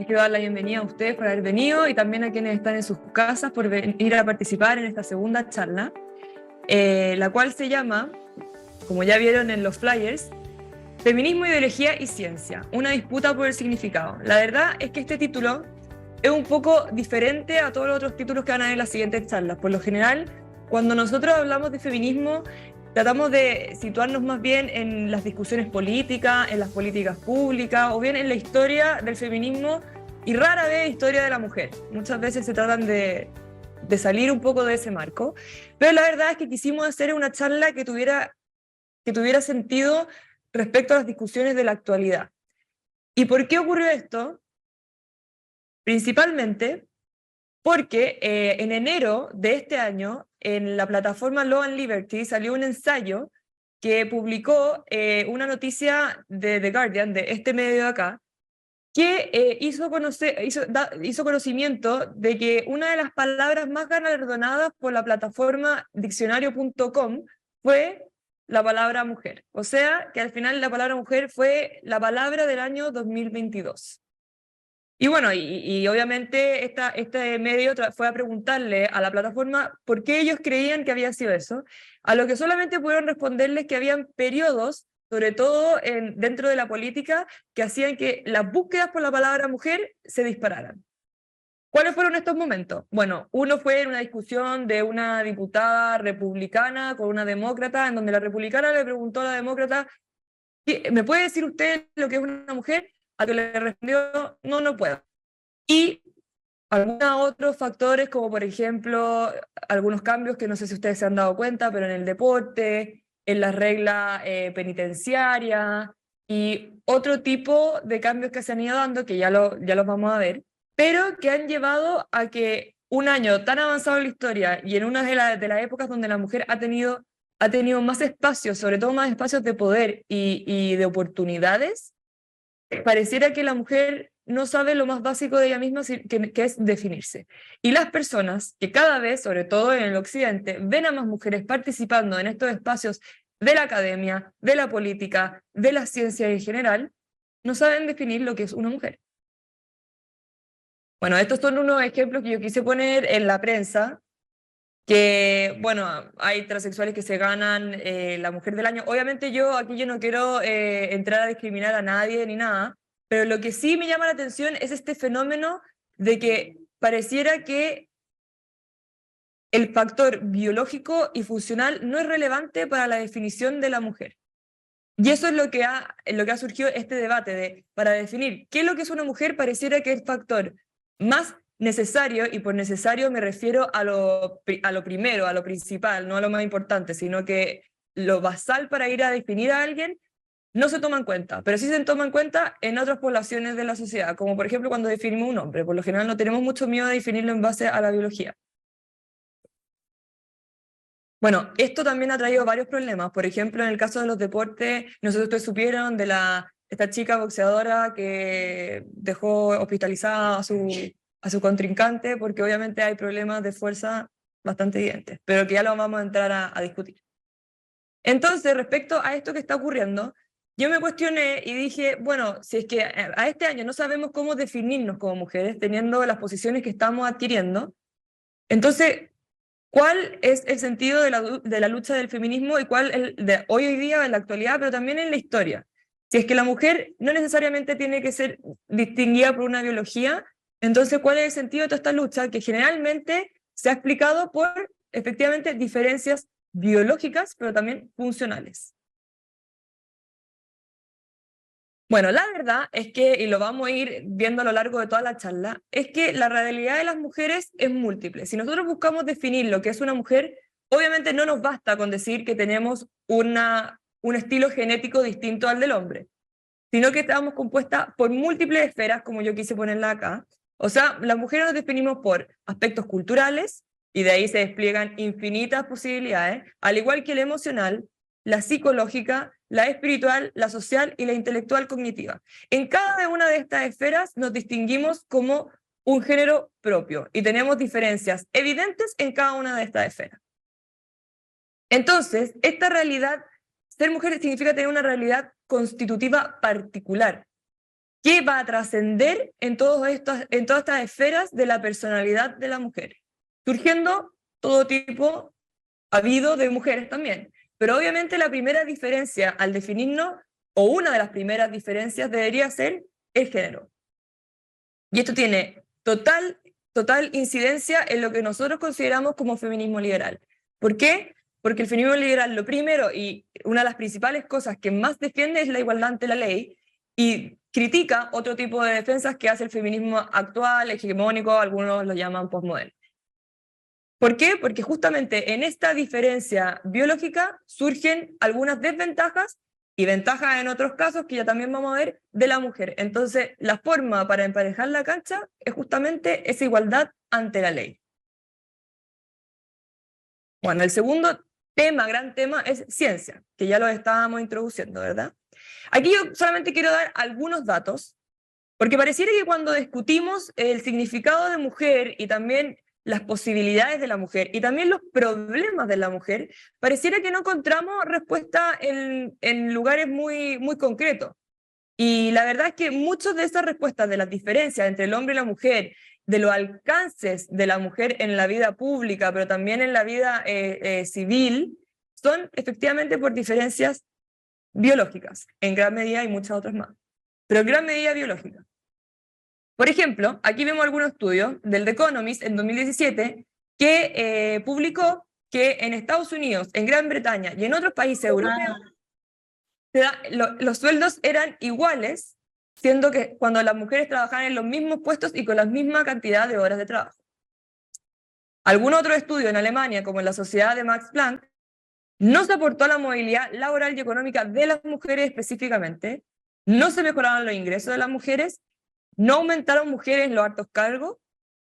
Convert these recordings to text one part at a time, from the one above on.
Les quiero dar la bienvenida a ustedes por haber venido y también a quienes están en sus casas por venir a participar en esta segunda charla, la cual se llama, como ya vieron en los flyers, Feminismo, Ideología y Ciencia, una disputa por el significado. La verdad es que este título es un poco diferente a todos los otros títulos que van a ver en las siguientes charlas. Por lo general, cuando nosotros hablamos de feminismo, tratamos de situarnos más bien en las discusiones políticas, en las políticas públicas, o bien en la historia del feminismo y rara vez historia de la mujer. Muchas veces se tratan de salir un poco de ese marco, pero la verdad es que quisimos hacer una charla que tuviera sentido respecto a las discusiones de la actualidad. ¿Y por qué ocurrió esto? Principalmente porque en enero de este año, en la plataforma Law and Liberty, salió un ensayo que publicó una noticia de The Guardian, de este medio de acá, que hizo conocimiento de que una de las palabras más galardonadas por la plataforma diccionario.com fue la palabra mujer. O sea, que al final la palabra mujer fue la palabra del año 2022. Y bueno, y obviamente este medio fue a preguntarle a la plataforma por qué ellos creían que había sido eso, a lo que solamente pudieron responderles que habían periodos, sobre todo dentro de la política, que hacían que las búsquedas por la palabra mujer se dispararan. ¿Cuáles fueron estos momentos? Bueno, uno fue en una discusión de una diputada republicana con una demócrata, en donde la republicana le preguntó a la demócrata, ¿me puede decir usted lo que es una mujer? A que le respondió, no, no puedo. Y algunos otros factores, como por ejemplo, algunos cambios que no sé si ustedes se han dado cuenta, pero en el deporte, en las reglas penitenciarias y otro tipo de cambios que se han ido dando, que ya los vamos a ver, pero que han llevado a que un año tan avanzado en la historia y en una de las épocas donde la mujer ha tenido más espacios, sobre todo más espacios de poder y de oportunidades, pareciera que la mujer no sabe lo más básico de ella misma, que es definirse. Y las personas que cada vez, sobre todo en el occidente, ven a más mujeres participando en estos espacios de la academia, de la política, de la ciencia en general, no saben definir lo que es una mujer. Bueno, estos son unos ejemplos que yo quise poner en la prensa, que, bueno, hay transexuales que se ganan la mujer del año. Obviamente yo no quiero entrar a discriminar a nadie ni nada, pero lo que sí me llama la atención es este fenómeno de que pareciera que el factor biológico y funcional no es relevante para la definición de la mujer. Y eso es lo que ha surgido este debate para definir qué es lo que es una mujer. Pareciera que el factor más necesario, y por necesario me refiero a lo primero, a lo principal, no a lo más importante, sino que lo basal para ir a definir a alguien, no se toma en cuenta, pero sí se toma en cuenta en otras poblaciones de la sociedad, como por ejemplo cuando definimos un hombre. Por lo general no tenemos mucho miedo de definirlo en base a la biología. Bueno, esto también ha traído varios problemas. Por ejemplo, en el caso de los deportes, no sé si ustedes supieron de esta chica boxeadora que dejó hospitalizada a su contrincante, porque obviamente hay problemas de fuerza bastante evidentes, pero que ya lo vamos a entrar a discutir. Entonces, respecto a esto que está ocurriendo, yo me cuestioné y dije, bueno, si es que a este año no sabemos cómo definirnos como mujeres, teniendo las posiciones que estamos adquiriendo, entonces, ¿cuál es el sentido de la lucha del feminismo y cuál de hoy día, en la actualidad, pero también en la historia? Si es que la mujer no necesariamente tiene que ser distinguida por una biología, entonces, ¿cuál es el sentido de toda esta lucha que generalmente se ha explicado por, efectivamente, diferencias biológicas, pero también funcionales? Bueno, la verdad es que, y lo vamos a ir viendo a lo largo de toda la charla, es que la realidad de las mujeres es múltiple. Si nosotros buscamos definir lo que es una mujer, obviamente no nos basta con decir que tenemos un estilo genético distinto al del hombre, sino que estamos compuestas por múltiples esferas, como yo quise ponerla acá. O sea, las mujeres nos definimos por aspectos culturales, y de ahí se despliegan infinitas posibilidades, al igual que la emocional, la psicológica, la espiritual, la social y la intelectual cognitiva. En cada una de estas esferas nos distinguimos como un género propio y tenemos diferencias evidentes en cada una de estas esferas. Entonces, esta realidad, ser mujer significa tener una realidad constitutiva particular, que va a trascender en todas estas esferas de la personalidad de la mujer, surgiendo todo tipo habido de mujeres también. Pero obviamente la primera diferencia al definirnos, o una de las primeras diferencias debería ser el género. Y esto tiene total incidencia en lo que nosotros consideramos como feminismo liberal. ¿Por qué? Porque el feminismo liberal, lo primero y una de las principales cosas que más defiende es la igualdad ante la ley, y critica otro tipo de defensas que hace el feminismo actual, hegemónico, algunos lo llaman postmoderno. ¿Por qué? Porque justamente en esta diferencia biológica surgen algunas desventajas y ventajas en otros casos que ya también vamos a ver de la mujer. Entonces, la forma para emparejar la cancha es justamente esa igualdad ante la ley. Bueno, el segundo tema, gran tema, es ciencia, que ya lo estábamos introduciendo, ¿verdad? Aquí yo solamente quiero dar algunos datos, porque pareciera que cuando discutimos el significado de mujer y también las posibilidades de la mujer y también los problemas de la mujer, pareciera que no encontramos respuesta en lugares muy concretos. Y la verdad es que muchas de esas respuestas de las diferencias entre el hombre y la mujer, de los alcances de la mujer en la vida pública, pero también en la vida civil, son efectivamente por diferencias biológicas, en gran medida y muchas otras más, pero en gran medida biológicas. Por ejemplo, aquí vemos algunos estudios del The Economist en 2017 que publicó que en Estados Unidos, en Gran Bretaña y en otros países europeos, los sueldos eran iguales, siendo que cuando las mujeres trabajaban en los mismos puestos y con la misma cantidad de horas de trabajo. Algún otro estudio en Alemania, como en la Sociedad de Max Planck, no se aportó a la movilidad laboral y económica de las mujeres específicamente, no se mejoraron los ingresos de las mujeres, no aumentaron mujeres en los altos cargos,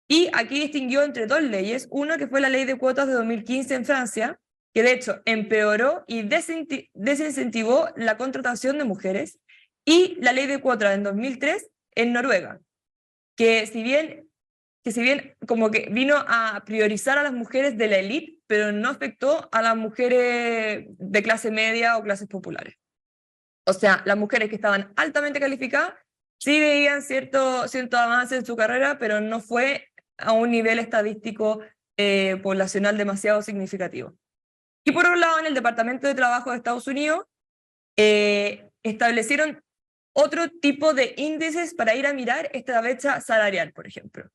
y aquí distinguió entre dos leyes, una que fue la ley de cuotas de 2015 en Francia, que de hecho empeoró y desincentivó la contratación de mujeres, y la ley de cuotas en 2003 en Noruega, que si bien como que vino a priorizar a las mujeres de la élite, pero no afectó a las mujeres de clase media o clases populares. O sea, las mujeres que estaban altamente calificadas sí veían cierto avance en su carrera, pero no fue a un nivel estadístico poblacional demasiado significativo. Y por otro lado, en el Departamento de Trabajo de Estados Unidos, establecieron otro tipo de índices para ir a mirar esta brecha salarial, por ejemplo.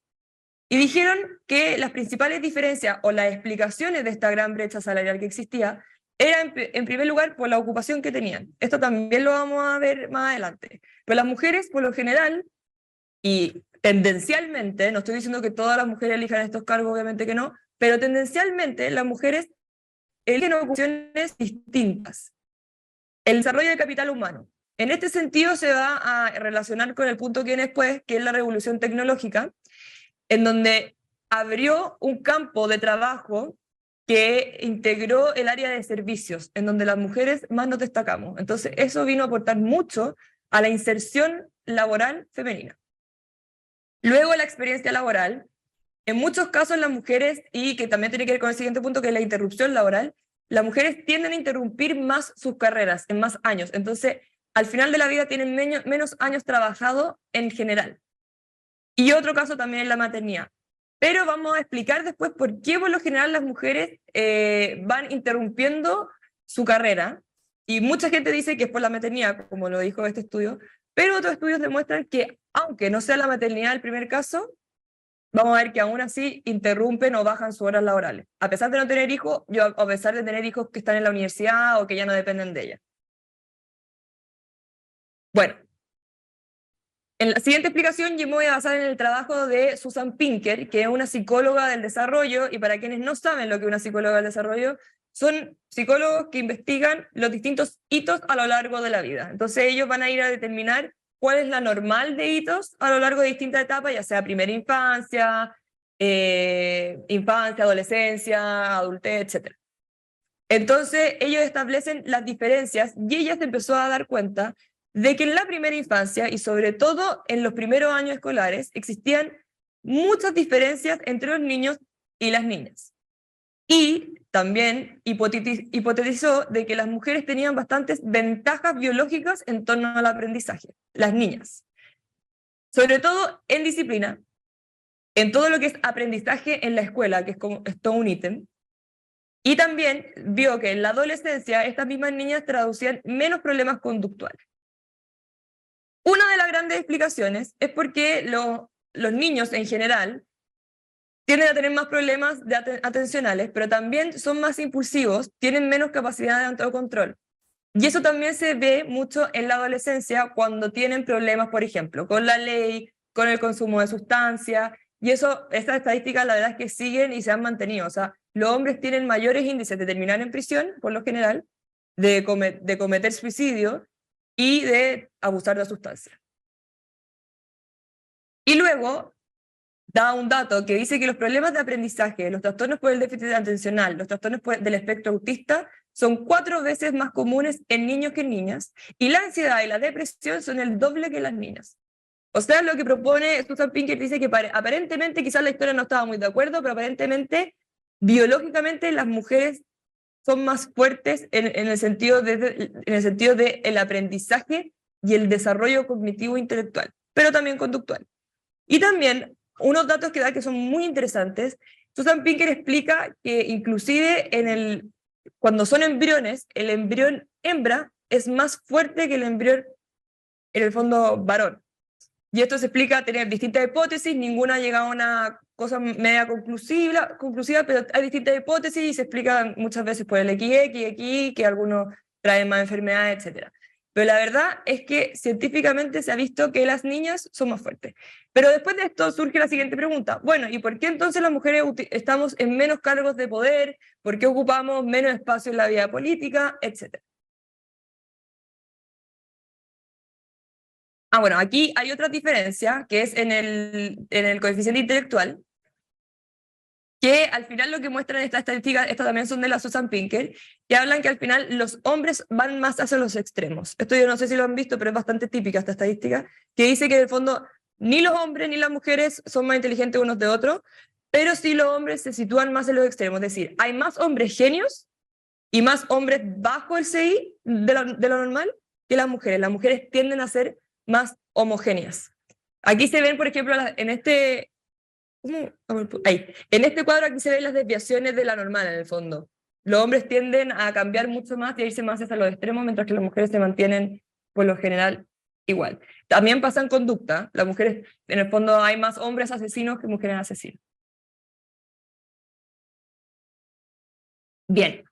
Y dijeron que las principales diferencias o las explicaciones de esta gran brecha salarial que existía eran, en primer lugar, por la ocupación que tenían. Esto también lo vamos a ver más adelante. Pero las mujeres, por lo general, y tendencialmente, no estoy diciendo que todas las mujeres elijan estos cargos, obviamente que no, pero tendencialmente las mujeres eligen ocupaciones distintas. El desarrollo de capital humano. En este sentido se va a relacionar con el punto que viene después, que es la revolución tecnológica, en donde abrió un campo de trabajo que integró el área de servicios, en donde las mujeres más nos destacamos. Entonces, eso vino a aportar mucho a la inserción laboral femenina. Luego, la experiencia laboral. En muchos casos las mujeres, y que también tiene que ver con el siguiente punto, que es la interrupción laboral, las mujeres tienden a interrumpir más sus carreras, en más años. Entonces, al final de la vida tienen menos años trabajados en general. Y otro caso también es la maternidad. Pero vamos a explicar después por qué por lo general las mujeres van interrumpiendo su carrera. Y mucha gente dice que es por la maternidad, como lo dijo este estudio, pero otros estudios demuestran que, aunque no sea la maternidad el primer caso, vamos a ver que aún así interrumpen o bajan sus horas laborales. A pesar de no tener hijos, a pesar de tener hijos que están en la universidad o que ya no dependen de ella. Bueno, en la siguiente explicación yo me voy a basar en el trabajo de Susan Pinker, que es una psicóloga del desarrollo, y para quienes no saben lo que es una psicóloga del desarrollo, son psicólogos que investigan los distintos hitos a lo largo de la vida. Entonces ellos van a ir a determinar cuál es la normal de hitos a lo largo de distintas etapas, ya sea primera infancia, adolescencia, adultez, etc. Entonces ellos establecen las diferencias y ella se empezó a dar cuenta de que en la primera infancia y sobre todo en los primeros años escolares existían muchas diferencias entre los niños y las niñas. Y también hipotetizó de que las mujeres tenían bastantes ventajas biológicas en torno al aprendizaje, las niñas. sobre todo en disciplina, en todo lo que es aprendizaje en la escuela, que es todo un ítem, y también vio que en la adolescencia estas mismas niñas traducían menos problemas conductuales. Una de las grandes explicaciones es porque los niños en general tienden a tener más problemas atencionales, pero también son más impulsivos, tienen menos capacidad de autocontrol. Y eso también se ve mucho en la adolescencia cuando tienen problemas, por ejemplo, con la ley, con el consumo de sustancias, y esas estadísticas la verdad es que siguen y se han mantenido. O sea, los hombres tienen mayores índices de terminar en prisión, por lo general, de cometer suicidio y de abusar de sustancias. Y luego da un dato que dice que los problemas de aprendizaje, los trastornos por el déficit atencional, los trastornos del espectro autista, son 4 veces más comunes en niños que en niñas, y la ansiedad y la depresión son el doble que en las niñas. O sea, lo que propone Susan Pinker dice que aparentemente, quizás la historia no estaba muy de acuerdo, pero aparentemente, biológicamente, las mujeres son más fuertes en el sentido de el aprendizaje y el desarrollo cognitivo intelectual, pero también conductual. Y también unos datos que da que son muy interesantes. Susan Pinker explica que inclusive cuando son embriones, el embrión hembra es más fuerte que el embrión, en el fondo, varón. Y esto se explica a tener distintas hipótesis, ninguna llega a una cosa media conclusiva, pero hay distintas hipótesis y se explican muchas veces por el XX, que algunos traen más enfermedades, etc. Pero la verdad es que científicamente se ha visto que las niñas son más fuertes. Pero después de esto surge la siguiente pregunta. Bueno, ¿y por qué entonces las mujeres estamos en menos cargos de poder? ¿Por qué ocupamos menos espacio en la vida política? Etcétera. Bueno, aquí hay otra diferencia, que es en el coeficiente intelectual, que al final lo que muestran estas estadísticas, estas también son de la Susan Pinker, que hablan que al final los hombres van más hacia los extremos. Esto yo no sé si lo han visto, pero es bastante típica esta estadística, que dice que en el fondo ni los hombres ni las mujeres son más inteligentes unos de otros, pero sí los hombres se sitúan más en los extremos. Es decir, hay más hombres genios y más hombres bajo el CI de lo normal que las mujeres. Las mujeres tienden a ser más homogéneas. Aquí se ven, por ejemplo, en este cuadro aquí se ven las desviaciones de la normal en el fondo. Los hombres tienden a cambiar mucho más y a irse más hacia los extremos, mientras que las mujeres se mantienen, por lo general, igual. También pasa en conducta. Las mujeres, en el fondo, hay más hombres asesinos que mujeres asesinas. Bien.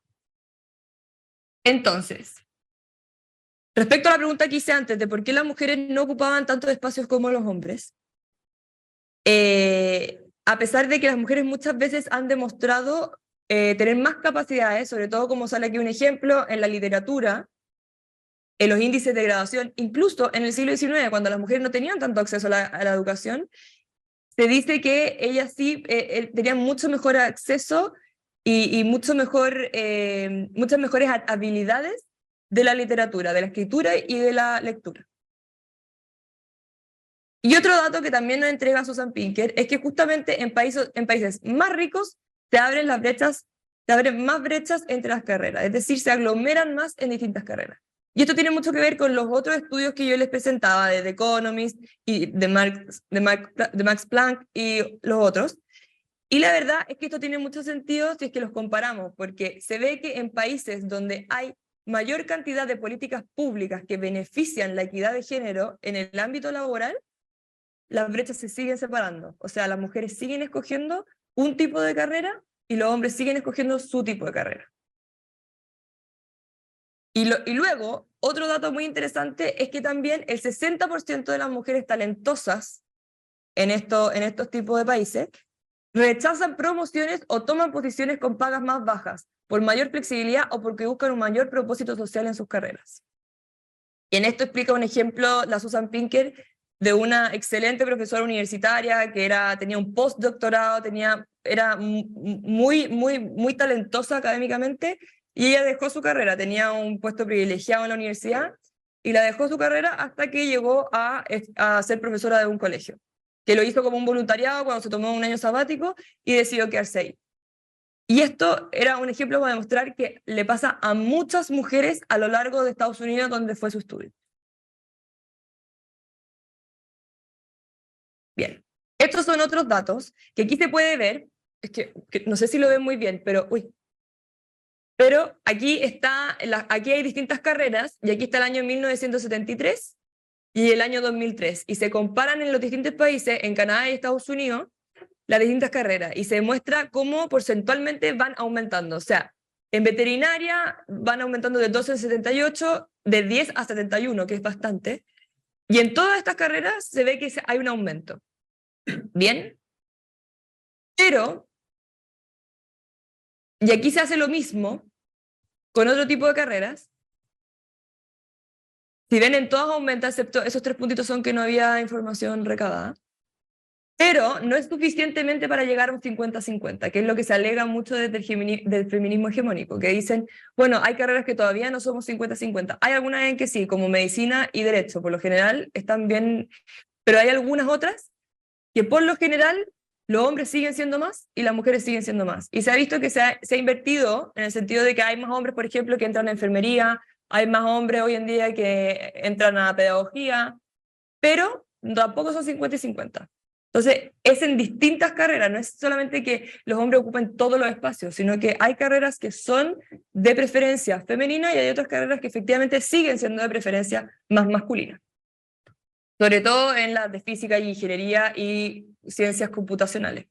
Entonces, respecto a la pregunta que hice antes de por qué las mujeres no ocupaban tantos espacios como los hombres, a pesar de que las mujeres muchas veces han demostrado tener más capacidades, sobre todo como sale aquí un ejemplo, en la literatura, en los índices de graduación, incluso en el siglo XIX, cuando las mujeres no tenían tanto acceso a la educación, se dice que ellas sí tenían mucho mejor acceso y muchas mejores habilidades de la literatura, de la escritura y de la lectura. Y otro dato que también nos entrega Susan Pinker es que justamente en países más ricos se abren más brechas entre las carreras, es decir, se aglomeran más en distintas carreras. Y esto tiene mucho que ver con los otros estudios que yo les presentaba, de The Economist y de Max Planck y los otros. Y la verdad es que esto tiene mucho sentido si es que los comparamos, porque se ve que en países donde hay mayor cantidad de políticas públicas que benefician la equidad de género en el ámbito laboral, las brechas se siguen separando. O sea, las mujeres siguen escogiendo un tipo de carrera y los hombres siguen escogiendo su tipo de carrera. Y luego, otro dato muy interesante es que también el 60% de las mujeres talentosas en estos tipos de países rechazan promociones o toman posiciones con pagas más bajas, por mayor flexibilidad o porque buscan un mayor propósito social en sus carreras. Y en esto explica un ejemplo la Susan Pinker de una excelente profesora universitaria que tenía un postdoctorado, era muy talentosa académicamente, y ella dejó su carrera, tenía un puesto privilegiado en la universidad, y la dejó su carrera hasta que llegó a ser profesora de un colegio, que lo hizo como un voluntariado cuando se tomó un año sabático y decidió quedarse ahí. Y esto era un ejemplo para demostrar que le pasa a muchas mujeres a lo largo de Estados Unidos donde fue su estudio. Bien, estos son otros datos que aquí se puede ver, es que no sé si lo ven muy bien, pero, pero aquí, aquí hay distintas carreras, y aquí está el año 1973 y el año 2003, y se comparan en los distintos países, en Canadá y Estados Unidos, las distintas carreras, y se muestra cómo porcentualmente van aumentando. O sea, en veterinaria van aumentando de 12 a 78, de 10 a 71, que es bastante, y en todas estas carreras se ve que hay un aumento. Bien, pero, y aquí se hace lo mismo con otro tipo de carreras. Si ven, en todas aumenta, excepto esos 3 puntitos son que no había información recabada. Pero no es suficientemente para llegar a un 50-50, que es lo que se alega mucho desde del feminismo hegemónico, que dicen, bueno, hay carreras que todavía no somos 50-50. Hay algunas en que sí, como medicina y derecho, por lo general están bien, pero hay algunas otras que por lo general los hombres siguen siendo más y las mujeres siguen siendo más. Y se ha visto que se ha invertido en el sentido de que hay más hombres, por ejemplo, que entran a enfermería, hay más hombres hoy en día que entran a pedagogía, pero tampoco son 50-50. Entonces, es en distintas carreras, no es solamente que los hombres ocupen todos los espacios, sino que hay carreras que son de preferencia femenina y hay otras carreras que efectivamente siguen siendo de preferencia más masculina. Sobre todo en las de física y ingeniería y ciencias computacionales.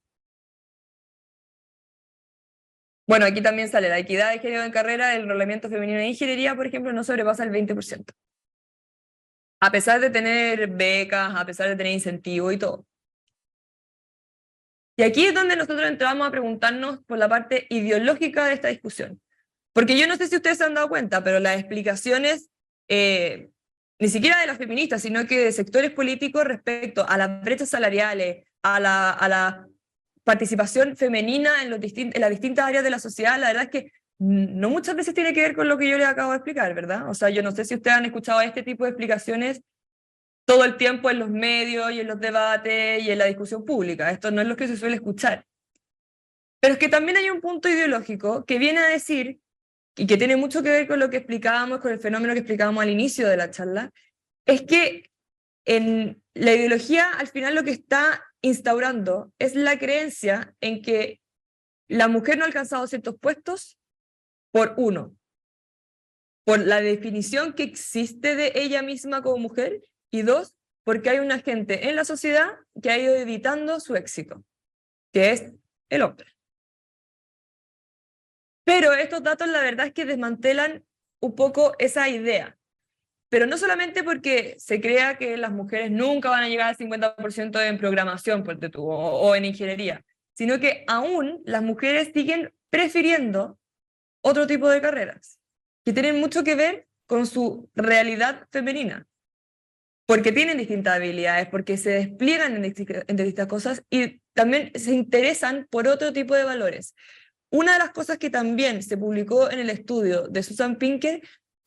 Bueno, aquí también sale la equidad de género en carrera, el enrolamiento femenino en ingeniería, por ejemplo, no sobrepasa el 20%. A pesar de tener becas, a pesar de tener incentivos y todo. Y aquí es donde nosotros entramos a preguntarnos por la parte ideológica de esta discusión. Porque yo no sé si ustedes se han dado cuenta, pero las explicaciones, ni siquiera de las feministas, sino que de sectores políticos respecto a las brechas salariales, a la participación femenina en las distintas áreas de la sociedad, la verdad es que no muchas veces tiene que ver con lo que yo les acabo de explicar, ¿verdad? O sea, yo no sé si ustedes han escuchado este tipo de explicaciones todo el tiempo en los medios y en los debates y en la discusión pública. Esto no es lo que se suele escuchar. Pero es que también hay un punto ideológico que viene a decir, y que tiene mucho que ver con lo que explicábamos, con el fenómeno que explicábamos al inicio de la charla, es que en la ideología al final lo que está instaurando es la creencia en que la mujer no ha alcanzado ciertos puestos por uno, por la definición que existe de ella misma como mujer, y dos, porque hay una gente en la sociedad que ha ido evitando su éxito, que es el hombre. Pero estos datos la verdad es que desmantelan un poco esa idea. Pero no solamente porque se crea que las mujeres nunca van a llegar al 50% en programación, por tú, o en ingeniería, sino que aún las mujeres siguen prefiriendo otro tipo de carreras, que tienen mucho que ver con su realidad femenina, porque tienen distintas habilidades, porque se despliegan en distintas cosas y también se interesan por otro tipo de valores. Una de las cosas que también se publicó en el estudio de Susan Pinker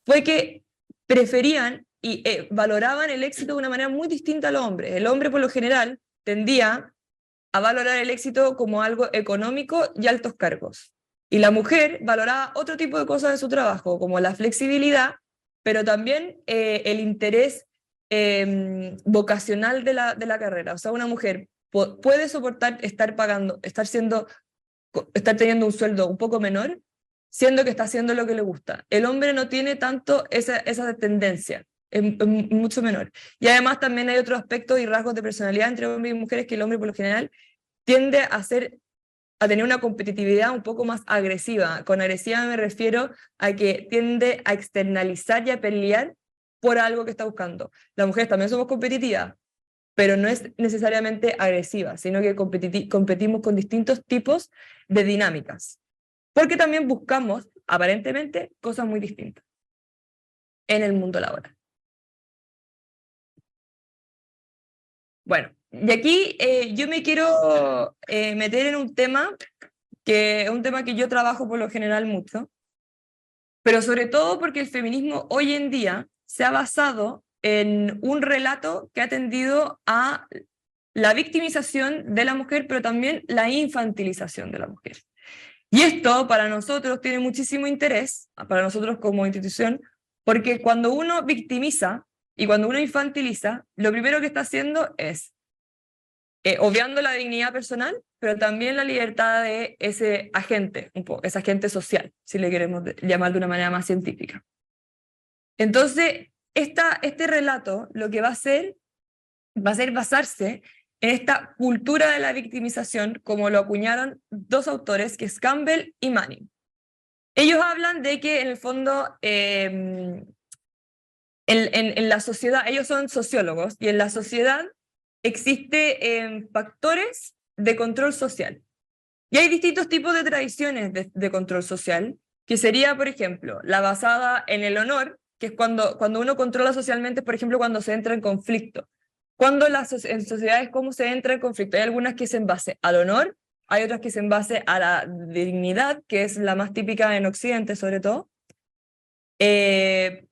fue que preferían y valoraban el éxito de una manera muy distinta al hombre. El hombre, por lo general, tendía a valorar el éxito como algo económico y altos cargos. Y la mujer valoraba otro tipo de cosas de su trabajo, como la flexibilidad, pero también el interés vocacional de la carrera. O sea, una mujer puede soportar estar teniendo un sueldo un poco menor, siendo que está haciendo lo que le gusta. El hombre no tiene tanto esa tendencia, es mucho menor. Y además también hay otros aspectos y rasgos de personalidad entre hombres y mujeres que el hombre por lo general tiende a tener una competitividad un poco más agresiva. Con agresiva me refiero a que tiende a externalizar y a pelear por algo que está buscando. Las mujeres también somos competitivas, pero no es necesariamente agresiva, sino que competimos con distintos tipos de dinámicas, porque también buscamos, aparentemente, cosas muy distintas en el mundo laboral. Bueno, y aquí yo me quiero meter en un tema que es un tema que yo trabajo por lo general mucho, pero sobre todo porque el feminismo hoy en día se ha basado en un relato que ha tendido a la victimización de la mujer, pero también la infantilización de la mujer. Y esto para nosotros tiene muchísimo interés, para nosotros como institución, porque cuando uno victimiza y cuando uno infantiliza, lo primero que está haciendo es obviando la dignidad personal, pero también la libertad de ese agente, ese agente social, si le queremos llamar de una manera más científica. Entonces, este relato lo que va a hacer basarse en esta cultura de la victimización, como lo acuñaron dos autores, que es Campbell y Manning. Ellos hablan de que en el fondo, en la sociedad, ellos son sociólogos, y en la sociedad existe factores de control social. Y hay distintos tipos de tradiciones de control social, que sería, por ejemplo, la basada en el honor, que es cuando uno controla socialmente, por ejemplo, cuando se entra en conflicto. En sociedades, ¿cómo se entra en conflicto? Hay algunas que se en base al honor, hay otras que se en base a la dignidad, que es la más típica en Occidente, sobre todo. Pero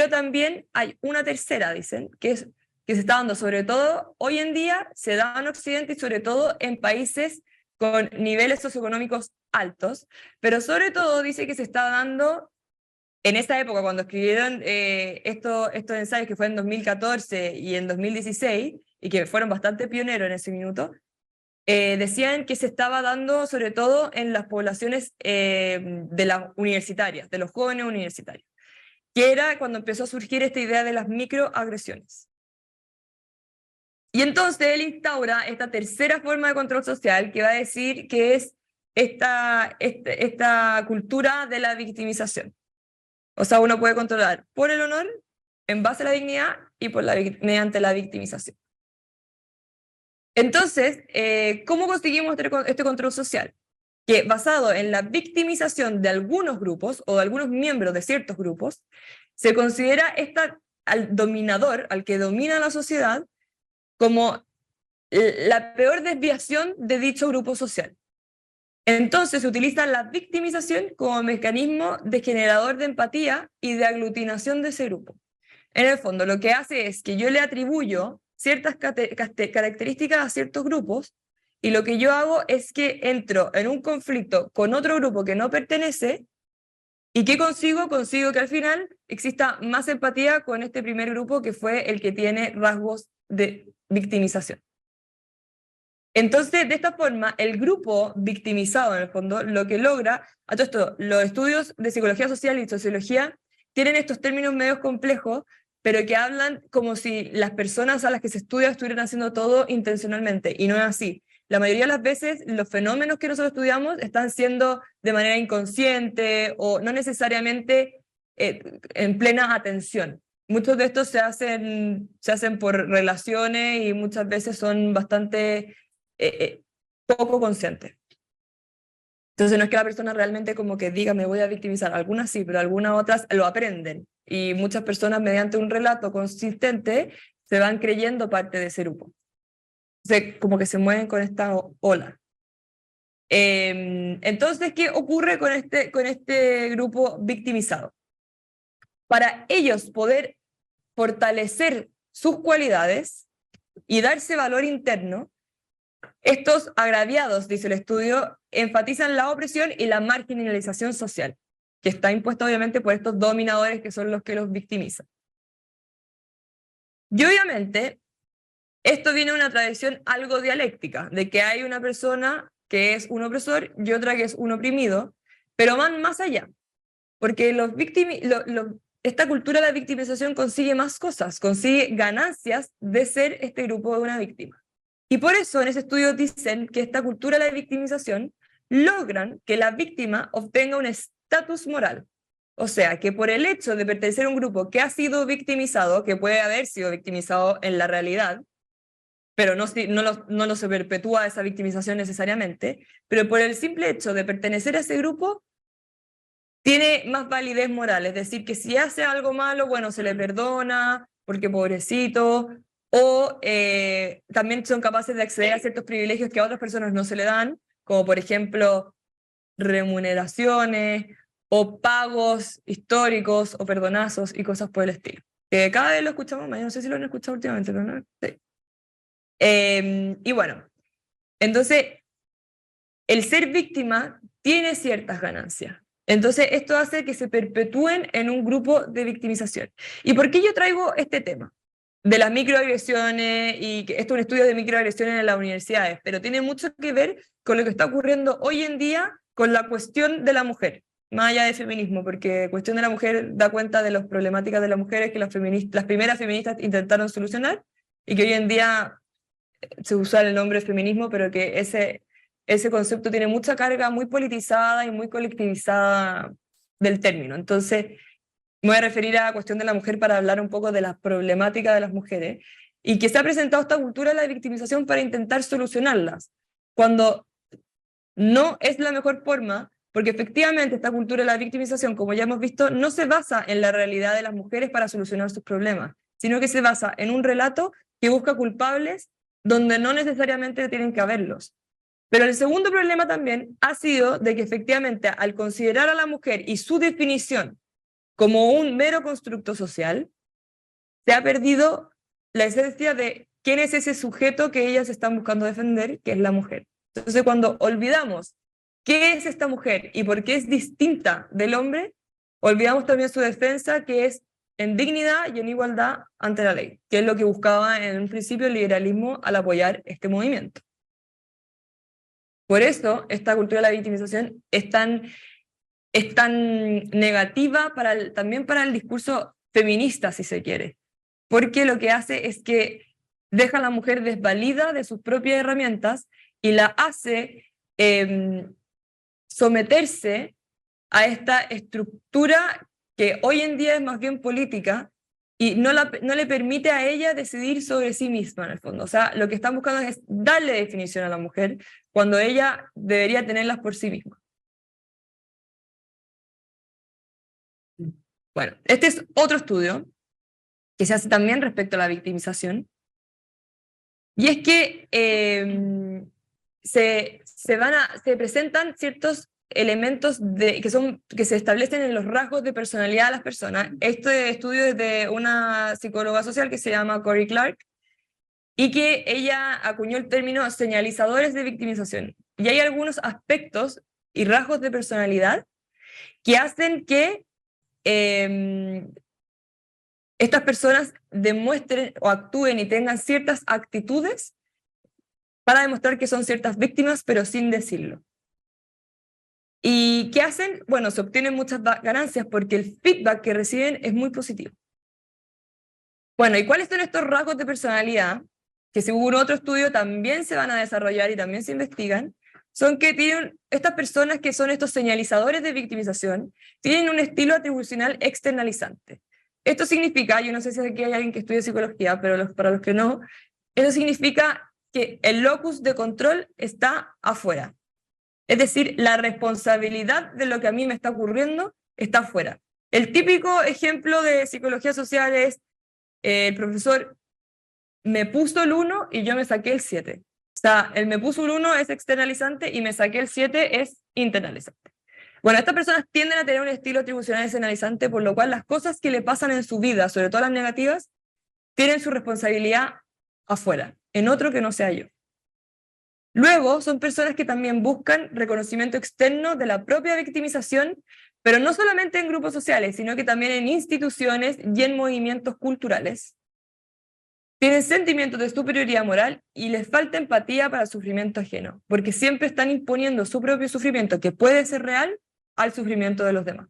también hay una tercera, dicen, que se está dando sobre todo hoy en día, se da en Occidente y sobre todo en países con niveles socioeconómicos altos, pero sobre todo dice que se está dando en esa época, cuando escribieron estos ensayos, que fue en 2014 y en 2016, y que fueron bastante pioneros en ese minuto, decían que se estaba dando sobre todo en las poblaciones de las universitarias, de los jóvenes universitarios, que era cuando empezó a surgir esta idea de las microagresiones. Y entonces él instaura esta tercera forma de control social, que va a decir que es esta cultura de la victimización. O sea, uno puede controlar por el honor, en base a la dignidad y mediante la victimización. Entonces, ¿cómo conseguimos este control social? Que basado en la victimización de algunos grupos o de algunos miembros de ciertos grupos, se considera al dominador, al que domina la sociedad, como la peor desviación de dicho grupo social. Entonces se utiliza la victimización como mecanismo de generador de empatía y de aglutinación de ese grupo. En el fondo, lo que hace es que yo le atribuyo ciertas características a ciertos grupos, y lo que yo hago es que entro en un conflicto con otro grupo que no pertenece, y ¿qué consigo? Consigo que al final exista más empatía con este primer grupo, que fue el que tiene rasgos de victimización. Entonces, de esta forma, el grupo victimizado, en el fondo, lo que logra, a todo esto, los estudios de psicología social y sociología tienen estos términos medios complejos, pero que hablan como si las personas a las que se estudia estuvieran haciendo todo intencionalmente, y no es así. La mayoría de las veces, los fenómenos que nosotros estudiamos están siendo de manera inconsciente o no necesariamente en plena atención. Muchos de estos se hacen por relaciones y muchas veces son bastante poco consciente. Entonces no es que la persona realmente como que diga me voy a victimizar, algunas sí, pero algunas otras lo aprenden, y muchas personas mediante un relato consistente se van creyendo parte de ese grupo. Entonces como que se mueven con esta ola. Entonces, ¿qué ocurre con este grupo victimizado? Para ellos poder fortalecer sus cualidades y darse valor interno, estos agraviados, dice el estudio, enfatizan la opresión y la marginalización social, que está impuesta obviamente por estos dominadores que son los que los victimizan. Y obviamente, esto viene de una tradición algo dialéctica, de que hay una persona que es un opresor y otra que es un oprimido, pero van más allá, porque esta cultura de la victimización consigue más cosas, consigue ganancias de ser este grupo de una víctima. Y por eso en ese estudio dicen que esta cultura de la victimización logran que la víctima obtenga un estatus moral. O sea, que por el hecho de pertenecer a un grupo que ha sido victimizado, que puede haber sido victimizado en la realidad, pero no lo se perpetúa esa victimización necesariamente, pero por el simple hecho de pertenecer a ese grupo, tiene más validez moral. Es decir, que si hace algo malo, bueno, se le perdona, porque pobrecito, o también son capaces de acceder a ciertos privilegios que a otras personas no se le dan, como por ejemplo remuneraciones o pagos históricos o perdonazos y cosas por el estilo. Que cada vez lo escuchamos más, yo no sé si lo han escuchado últimamente, pero no. Sí. Y bueno, entonces el ser víctima tiene ciertas ganancias. Entonces esto hace que se perpetúen en un grupo de victimización. ¿Y por qué yo traigo este tema? de las microagresiones, y que esto es un estudio de microagresiones en las universidades, pero tiene mucho que ver con lo que está ocurriendo hoy en día con la cuestión de la mujer, más allá de feminismo, porque cuestión de la mujer da cuenta de las problemáticas de las mujeres que las primeras feministas intentaron solucionar, y que hoy en día se usa el nombre feminismo, pero que ese concepto tiene mucha carga muy politizada y muy colectivizada del término. Entonces, me voy a referir a la cuestión de la mujer para hablar un poco de la problemática de las mujeres, y que se ha presentado esta cultura de la victimización para intentar solucionarlas, cuando no es la mejor forma, porque efectivamente esta cultura de la victimización, como ya hemos visto, no se basa en la realidad de las mujeres para solucionar sus problemas, sino que se basa en un relato que busca culpables donde no necesariamente tienen que haberlos. Pero el segundo problema también ha sido de que efectivamente al considerar a la mujer y su definición como un mero constructo social, se ha perdido la esencia de quién es ese sujeto que ellas están buscando defender, que es la mujer. Entonces, cuando olvidamos qué es esta mujer y por qué es distinta del hombre, olvidamos también su defensa, que es en dignidad y en igualdad ante la ley, que es lo que buscaba en un principio el liberalismo al apoyar este movimiento. Por eso, esta cultura de la victimización es tan negativa también para el discurso feminista, si se quiere, porque lo que hace es que deja a la mujer desvalida de sus propias herramientas y la hace someterse a esta estructura que hoy en día es más bien política y no le permite a ella decidir sobre sí misma, en el fondo. O sea, lo que están buscando es darle definición a la mujer cuando ella debería tenerlas por sí misma. Bueno, este es otro estudio que se hace también respecto a la victimización, y es que se presentan ciertos elementos que se establecen en los rasgos de personalidad de las personas. Este estudio es de una psicóloga social que se llama Corey Clark, y que ella acuñó el término señalizadores de victimización. Y hay algunos aspectos y rasgos de personalidad que hacen que estas personas demuestren o actúen y tengan ciertas actitudes para demostrar que son ciertas víctimas, pero sin decirlo. ¿Y qué hacen? Bueno, se obtienen muchas ganancias porque el feedback que reciben es muy positivo. Bueno, ¿y cuáles son estos rasgos de personalidad? Que según otro estudio también se van a desarrollar y también se investigan. Son que tienen estas personas que son estos señalizadores de victimización, tienen un estilo atribucional externalizante. Esto significa, yo no sé si aquí hay alguien que estudie psicología, pero para los que no, eso significa que el locus de control está afuera. Es decir, la responsabilidad de lo que a mí me está ocurriendo está afuera. El típico ejemplo de psicología social es el profesor me puso el 1 y yo me saqué el 7. O sea, el me puso el 1 es externalizante y me saqué el 7 es internalizante. Bueno, estas personas tienden a tener un estilo atribucional externalizante, por lo cual las cosas que le pasan en su vida, sobre todo las negativas, tienen su responsabilidad afuera, en otro que no sea yo. Luego, son personas que también buscan reconocimiento externo de la propia victimización, pero no solamente en grupos sociales, sino que también en instituciones y en movimientos culturales. Tienen sentimientos de superioridad moral y les falta empatía para el sufrimiento ajeno, porque siempre están imponiendo su propio sufrimiento, que puede ser real, al sufrimiento de los demás.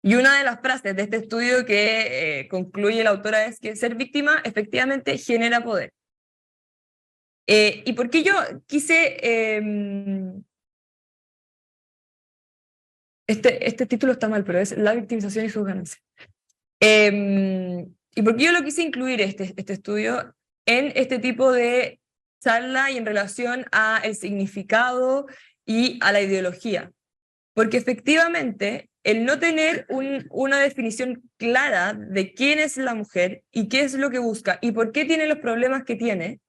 Y una de las frases de este estudio que concluye la autora es que ser víctima efectivamente genera poder. ¿Y por qué yo quise... este título está mal, pero es La victimización y sus ganancias. ¿Y por qué yo lo quise incluir este estudio en este tipo de charla y en relación al significado y a la ideología? Porque efectivamente el no tener una definición clara de quién es la mujer y qué es lo que busca y por qué tiene los problemas que tiene,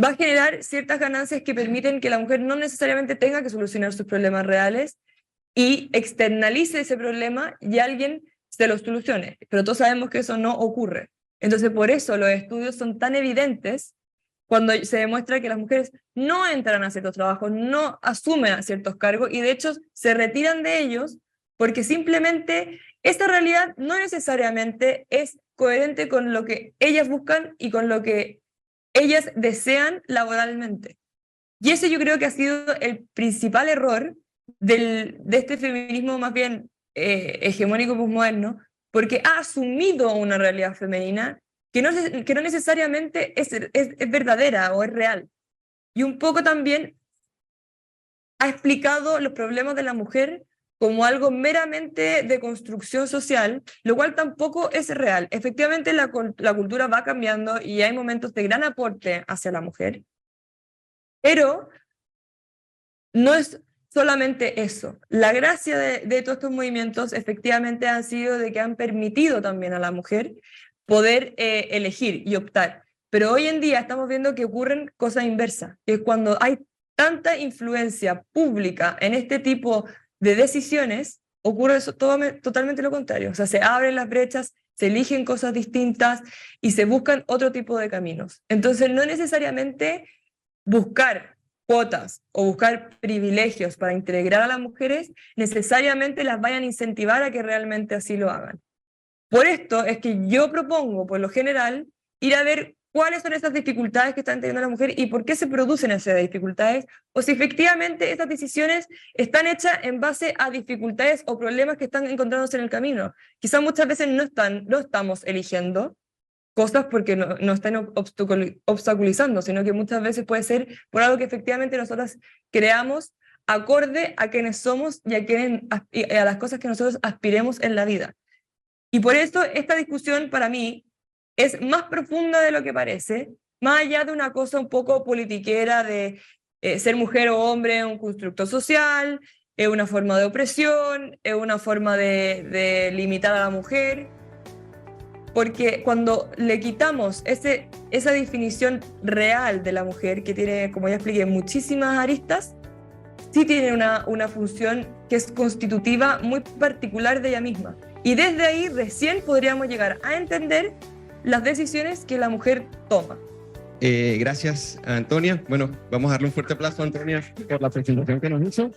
va a generar ciertas ganancias que permiten que la mujer no necesariamente tenga que solucionar sus problemas reales y externalice ese problema y alguien se lo solucione. Pero todos sabemos que eso no ocurre. Entonces, por eso los estudios son tan evidentes cuando se demuestra que las mujeres no entran a ciertos trabajos, no asumen a ciertos cargos y de hecho se retiran de ellos porque simplemente esta realidad no necesariamente es coherente con lo que ellas buscan y con lo que ellas desean laboralmente. Y ese yo creo que ha sido el principal error de este feminismo más bien hegemónico posmoderno, porque ha asumido una realidad femenina que no necesariamente es verdadera o es real. Y un poco también ha explicado los problemas de la mujer como algo meramente de construcción social, lo cual tampoco es real. Efectivamente, la cultura va cambiando y hay momentos de gran aporte hacia la mujer, pero no es solamente eso. La gracia de todos estos movimientos efectivamente han sido de que han permitido también a la mujer poder elegir y optar. Pero hoy en día estamos viendo que ocurren cosas inversas, que es cuando hay tanta influencia pública en este tipo de decisiones, ocurre eso, totalmente lo contrario. O sea, se abren las brechas, se eligen cosas distintas y se buscan otro tipo de caminos. Entonces, no necesariamente buscar cuotas o buscar privilegios para integrar a las mujeres necesariamente las vayan a incentivar a que realmente así lo hagan. Por esto es que yo propongo, por lo general, ir a ver cuáles son esas dificultades que están teniendo la mujer y por qué se producen esas dificultades, o si efectivamente estas decisiones están hechas en base a dificultades o problemas que están encontrándose en el camino. Quizás muchas veces no estamos eligiendo cosas porque no están obstaculizando, sino que muchas veces puede ser por algo que efectivamente nosotras creamos acorde a quienes somos y a las cosas que nosotros aspiremos en la vida. Y por eso esta discusión para mí es más profunda de lo que parece, más allá de una cosa un poco politiquera de ser mujer o hombre, un constructo social, es una forma de opresión, es una forma de limitar a la mujer, porque cuando le quitamos esa definición real de la mujer, que tiene, como ya expliqué, muchísimas aristas, sí tiene una función que es constitutiva muy particular de ella misma. Y desde ahí recién podríamos llegar a entender las decisiones que la mujer toma. Gracias, Antonia. Bueno, vamos a darle un fuerte aplauso a Antonia por la presentación que nos hizo.